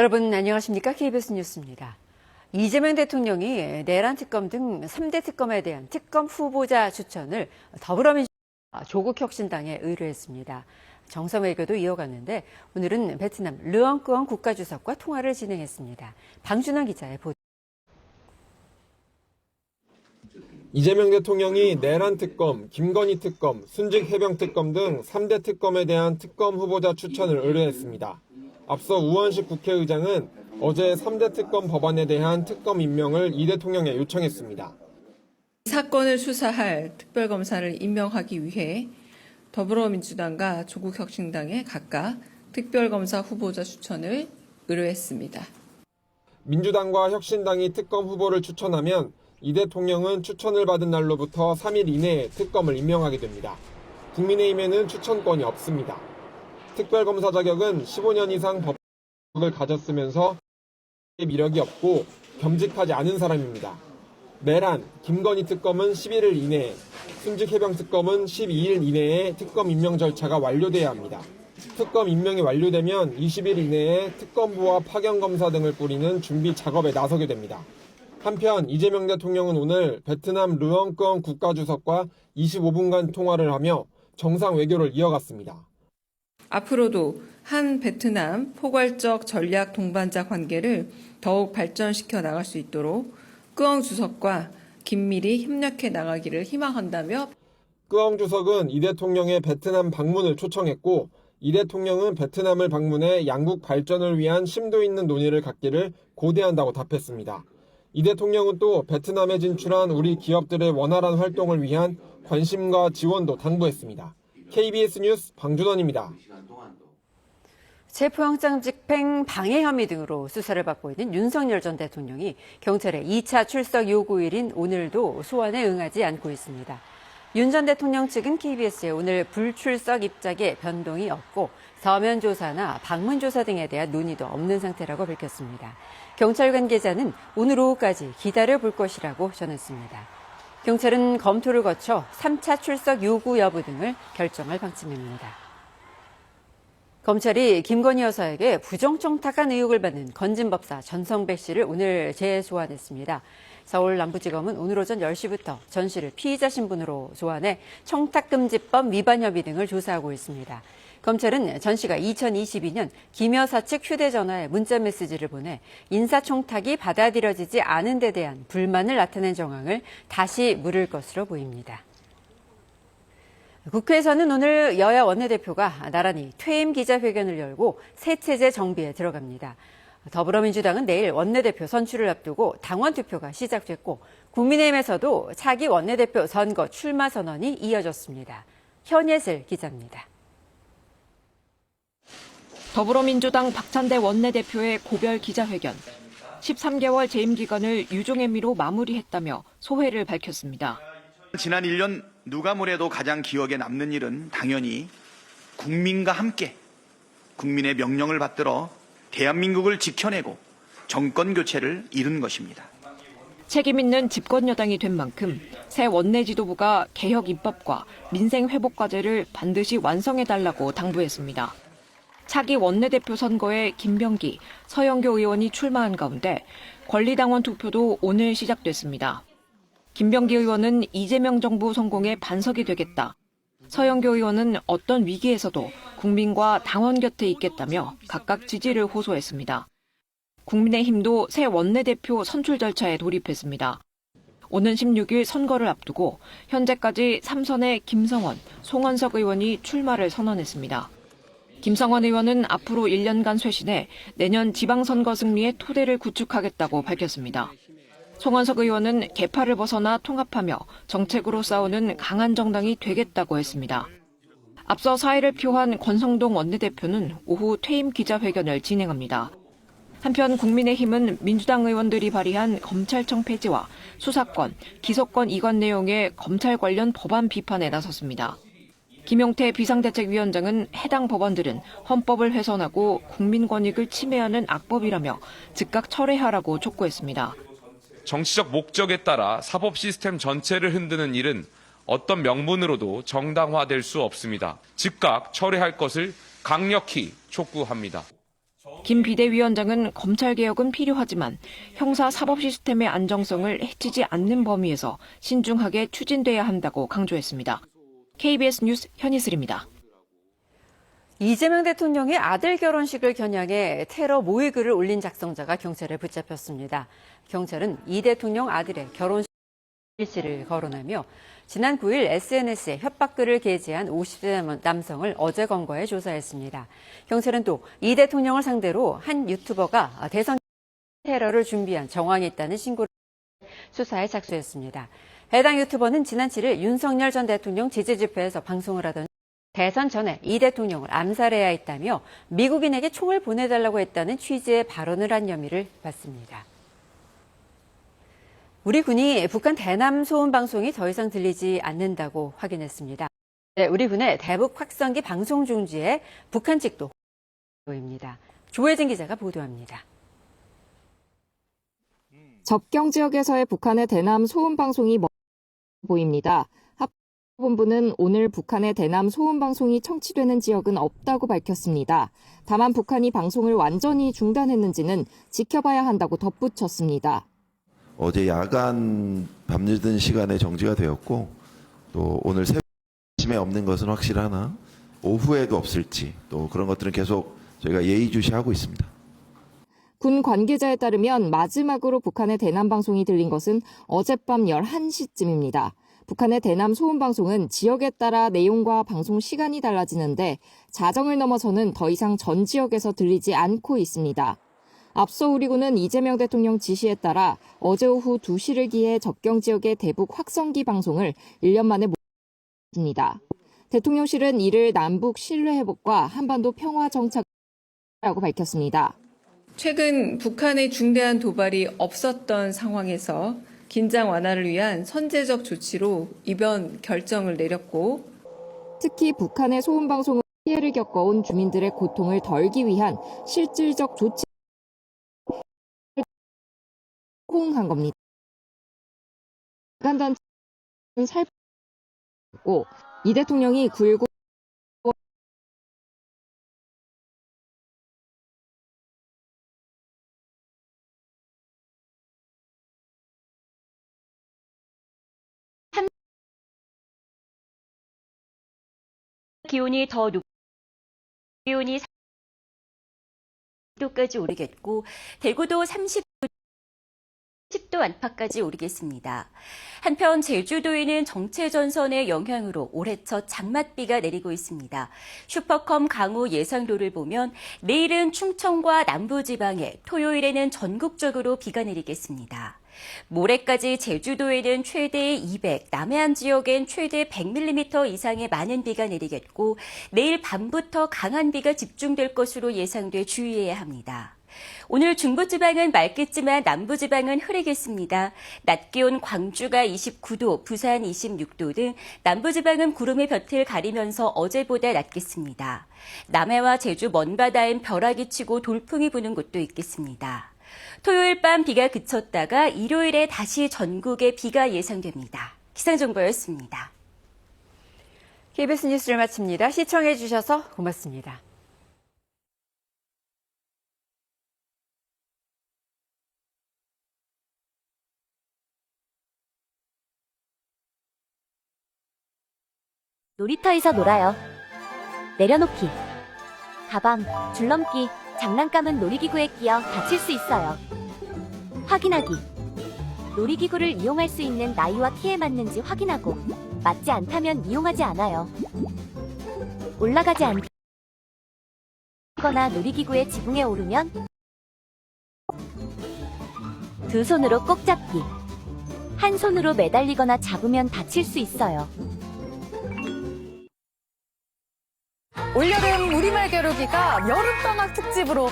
여러분 안녕하십니까? KBS 뉴스입니다. 이재명 대통령이 내란 특검 등 3대 특검에 대한 특검 후보자 추천을 더불어민주당과 조국혁신당에 의뢰했습니다. 정상회견도 이어갔는데 오늘은 베트남 르엉끄엉 국가주석과 통화를 진행했습니다. 방준원 기자의 보도. 이재명 대통령이 내란 특검, 김건희 특검, 순직 해병 특검 등 3대 특검에 대한 특검 후보자 추천을 의뢰했습니다. 앞서 우원식 국회의장은 어제 3대 특검 법안에 대한 특검 임명을 이 대통령에 요청했습니다. 사건을 수사할 특별검사를 임명하기 위해 더불어민주당과 조국혁신당에 각각 특별검사 후보자 추천을 의뢰했습니다. 민주당과 혁신당이 특검 후보를 추천하면 이 대통령은 추천을 받은 날로부터 3일 이내에 특검을 임명하게 됩니다. 국민의힘에는 추천권이 없습니다. 특별검사 자격은 15년 이상 법을 가졌으면서 이력이 없고 겸직하지 않은 사람입니다. 내란, 김건희 특검은 11일 이내에, 순직 해병 특검은 12일 이내에 특검 임명 절차가 완료돼야 합니다. 특검 임명이 완료되면 20일 이내에 특검부와 파견검사 등을 꾸리는 준비 작업에 나서게 됩니다. 한편 이재명 대통령은 오늘 베트남 르엉끄엉 국가주석과 25분간 통화를 하며 정상 외교를 이어갔습니다. 앞으로도 한 베트남 포괄적 전략 동반자 관계를 더욱 발전시켜 나갈 수 있도록 끄엉 주석과 긴밀히 협력해 나가기를 희망한다며 끄엉 주석은 이 대통령의 베트남 방문을 초청했고 이 대통령은 베트남을 방문해 양국 발전을 위한 심도 있는 논의를 갖기를 고대한다고 답했습니다. 이 대통령은 또 베트남에 진출한 우리 기업들의 원활한 활동을 위한 관심과 지원도 당부했습니다. KBS 뉴스 방준원입니다. 체포영장 집행 방해 혐의 등으로 수사를 받고 있는 윤석열 전 대통령이 경찰의 2차 출석 요구일인 오늘도 소환에 응하지 않고 있습니다. 윤 전 대통령 측은 KBS에 오늘 불출석 입장에 변동이 없고 서면 조사나 방문 조사 등에 대한 논의도 없는 상태라고 밝혔습니다. 경찰 관계자는 오늘 오후까지 기다려볼 것이라고 전했습니다. 경찰은 검토를 거쳐 3차 출석 요구 여부 등을 결정할 방침입니다. 검찰이 김건희 여사에게 부정청탁한 의혹을 받는 건진법사 전성배 씨를 오늘 재소환했습니다. 서울 남부지검은 오늘 오전 10시부터 전 씨를 피의자 신분으로 소환해 청탁금지법 위반 혐의 등을 조사하고 있습니다. 검찰은 전 씨가 2022년 김 여사 측 휴대전화에 문자메시지를 보내 인사청탁이 받아들여지지 않은 데 대한 불만을 나타낸 정황을 다시 물을 것으로 보입니다. 국회에서는 오늘 여야 원내대표가 나란히 퇴임 기자회견을 열고 새 체제 정비에 들어갑니다. 더불어민주당은 내일 원내대표 선출을 앞두고 당원 투표가 시작됐고 국민의힘에서도 차기 원내대표 선거 출마 선언이 이어졌습니다. 현예슬 기자입니다. 더불어민주당 박찬대 원내대표의 고별 기자회견. 13개월 재임 기간을 유종의미로 마무리했다며 소회를 밝혔습니다. 지난 1년 누가 뭐래도 가장 기억에 남는 일은 당연히 국민과 함께 국민의 명령을 받들어 대한민국을 지켜내고 정권 교체를 이룬 것입니다. 책임 있는 집권 여당이 된 만큼 새 원내 지도부가 개혁 입법과 민생 회복 과제를 반드시 완성해달라고 당부했습니다. 차기 원내대표 선거에 김병기, 서영교 의원이 출마한 가운데 권리당원 투표도 오늘 시작됐습니다. 김병기 의원은 이재명 정부 성공에 반석이 되겠다. 서영교 의원은 어떤 위기에서도 국민과 당원 곁에 있겠다며 각각 지지를 호소했습니다. 국민의힘도 새 원내대표 선출 절차에 돌입했습니다. 오는 16일 선거를 앞두고 현재까지 3선의 김성원, 송원석 의원이 출마를 선언했습니다. 김성원 의원은 앞으로 1년간 쇄신해 내년 지방선거 승리의 토대를 구축하겠다고 밝혔습니다. 송원석 의원은 계파를 벗어나 통합하며 정책으로 싸우는 강한 정당이 되겠다고 했습니다. 앞서 사의를 표한 권성동 원내대표는 오후 퇴임 기자회견을 진행합니다. 한편 국민의힘은 민주당 의원들이 발의한 검찰청 폐지와 수사권, 기소권 이관 내용의 검찰 관련 법안 비판에 나섰습니다. 김용태 비상대책위원장은 해당 법안들은 헌법을 훼손하고 국민 권익을 침해하는 악법이라며 즉각 철회하라고 촉구했습니다. 정치적 목적에 따라 사법 시스템 전체를 흔드는 일은 어떤 명분으로도 정당화될 수 없습니다. 즉각 철회할 것을 강력히 촉구합니다. 김 비대위원장은 검찰개혁은 필요하지만 형사 사법 시스템의 안정성을 해치지 않는 범위에서 신중하게 추진돼야 한다고 강조했습니다. KBS 뉴스 현희슬입니다. 이재명 대통령의 아들 결혼식을 겨냥해 테러 모의 글을 올린 작성자가 경찰에 붙잡혔습니다. 경찰은 이 대통령 아들의 결혼식 일시를 거론하며 지난 9일 SNS에 협박글을 게재한 50대 남성을 어제 검거해 조사했습니다. 경찰은 또 이 대통령을 상대로 한 유튜버가 대선 테러를 준비한 정황이 있다는 신고를 수사에 착수했습니다. 해당 유튜버는 지난 7일 윤석열 전 대통령 지지 집회에서 방송을 하던 대선 전에 이 대통령을 암살해야 했다며 미국인에게 총을 보내달라고 했다는 취지의 발언을 한 혐의를 받습니다. 우리 군이 북한 대남 소음 방송이 더 이상 들리지 않는다고 확인했습니다. 우리 군의 대북 확성기 방송 중지에 북한 측도 입니다. 조혜진 기자가 보도합니다. 접경 지역에서의 북한의 대남 소음 방송이 보입니다. 합동본부는 오늘 북한의 대남 소음 방송이 청취되는 지역은 없다고 밝혔습니다. 다만 북한이 방송을 완전히 중단했는지는 지켜봐야 한다고 덧붙였습니다. 어제 야간 밤늦은 시간에 정지가 되었고 또 오늘 새벽 아침에 없는 것은 확실하나 오후에도 없을지 또 그런 것들은 계속 저희가 예의주시하고 있습니다. 군 관계자에 따르면 마지막으로 북한의 대남 방송이 들린 것은 어젯밤 11시쯤입니다. 북한의 대남 소음 방송은 지역에 따라 내용과 방송 시간이 달라지는데 자정을 넘어서는 더 이상 전 지역에서 들리지 않고 있습니다. 앞서 우리 군은 이재명 대통령 지시에 따라 어제 오후 2시를 기해 접경 지역의 대북 확성기 방송을 1년 만에 mov니다. 대통령실은 이를 남북 신뢰 회복과 한반도 평화 정착이라고 밝혔습니다. 최근 북한의 중대한 도발이 없었던 상황에서 긴장 완화를 위한 선제적 조치로 이번 결정을 내렸고 특히 북한의 소음 방송으로 피해를 겪어온 주민들의 고통을 덜기 위한 실질적 조치 호응한 겁니다. 간단히 살펴보고 이 대통령이 9.19 기온이 더 높, 기온이 30도까지 오르겠고 대구도 30도 안팎까지 오르겠습니다. 한편 제주도에는 정체전선의 영향으로 올해 첫 장맛비가 내리고 있습니다. 슈퍼컴 강우 예상도를 보면 내일은 충청과 남부지방에, 토요일에는 전국적으로 비가 내리겠습니다. 모레까지 제주도에는 최대 200, 남해안 지역엔 최대 100mm 이상의 많은 비가 내리겠고 내일 밤부터 강한 비가 집중될 것으로 예상돼 주의해야 합니다. 오늘 중부지방은 맑겠지만 남부지방은 흐리겠습니다. 낮 기온 광주가 29도, 부산 26도 등 남부지방은 구름의 볕을 가리면서 어제보다 낮겠습니다. 남해와 제주 먼바다엔 벼락이 치고 돌풍이 부는 곳도 있겠습니다. 토요일 밤 비가 그쳤다가 일요일에 다시 전국에 비가 예상됩니다. 기상정보였습니다. KBS 뉴스를 마칩니다. 시청해 주셔서 고맙습니다. 놀이터에서 놀아요. 내려놓기, 가방, 줄넘기, 장난감은 놀이기구에 끼어 다칠 수 있어요. 확인하기, 놀이기구를 이용할 수 있는 나이와 키에 맞는지 확인하고 맞지 않다면 이용하지 않아요. 올라가지 않거나 놀이기구의 지붕에 오르면 두 손으로 꼭 잡기, 한 손으로 매달리거나 잡으면 다칠 수 있어요. 올여름 우리말 겨루기가 여름방학 특집으로